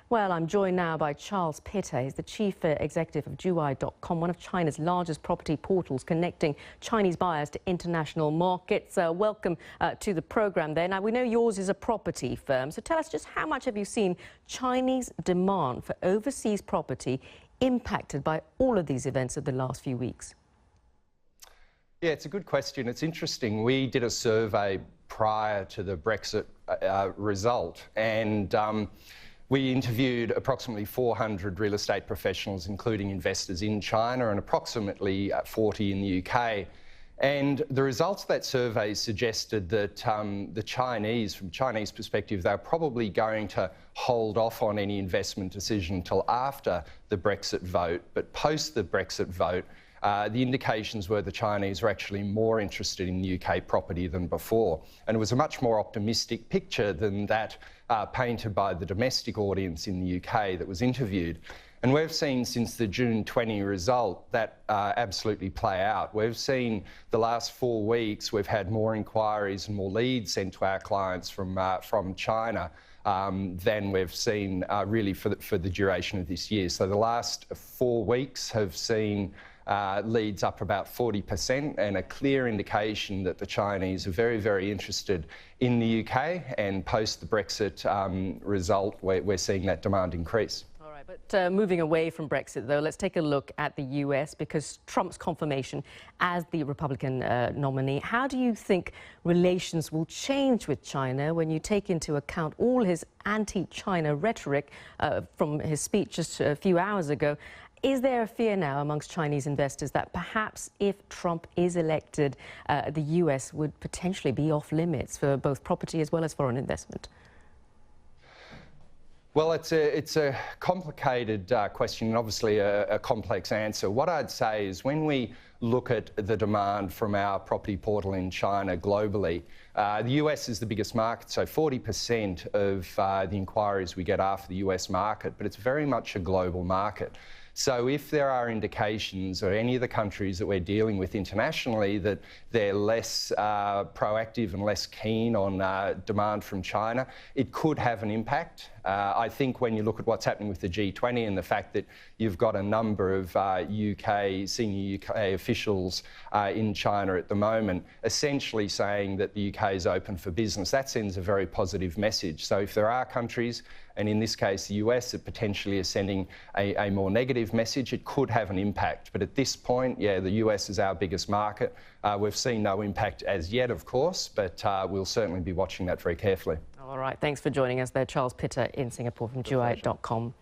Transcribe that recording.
Well, I'm joined now by Charles Pittar. He's the chief executive of Juwai.com, one of China's largest property portals connecting Chinese buyers to international markets. Welcome to the programme there. Now, we know yours is a property firm, so tell us just how much have you seen Chinese demand for overseas property impacted by all of these events of the last few weeks? Yeah, it's a good question. It's interesting. We did a survey prior to the Brexit result, and we interviewed approximately 400 real estate professionals, including investors in China, and approximately 40 in the UK. And the results of that survey suggested that the Chinese, from Chinese perspective, they're probably going to hold off on any investment decision until after the Brexit vote. But post the Brexit vote, the indications were the Chinese were actually more interested in UK property than before. And it was a much more optimistic picture than that painted by the domestic audience in the UK that was interviewed. And we've seen since the June 20 result that absolutely play out. We've seen the last 4 weeks, we've had more inquiries and more leads sent to our clients from China than we've seen really for the duration of this year. So the last 4 weeks have seen leads up about 40%, and a clear indication that the Chinese are very, very interested in the UK, and post the Brexit result, we're seeing that demand increase. All right, but moving away from Brexit, though, let's take a look at the US, because Trump's confirmation as the Republican nominee. How do you think relations will change with China when you take into account all his anti-China rhetoric from his speech just a few hours ago? Is there a fear now amongst Chinese investors that perhaps if Trump is elected, the US would potentially be off limits for both property as well as foreign investment? Well, it's a complicated question and obviously a complex answer. What I'd say is when we look at the demand from our property portal in China globally, the US is the biggest market, so 40% of the inquiries we get are for the US market, but it's very much a global market. So if there are indications, or any of the countries that we're dealing with internationally, that they're less proactive and less keen on demand from China, it could have an impact. I think when you look at what's happening with the G20 and the fact that you've got a number of senior UK officials in China at the moment essentially saying that the UK is open for business, that sends a very positive message. So if there are countries, and in this case the US, that potentially is sending a more negative message, it could have an impact. But at this point, yeah, the US is our biggest market. We've seen no impact as yet, of course, but we'll certainly be watching that very carefully. All right, thanks for joining us there, Charles Pittar in Singapore from Juwai.com.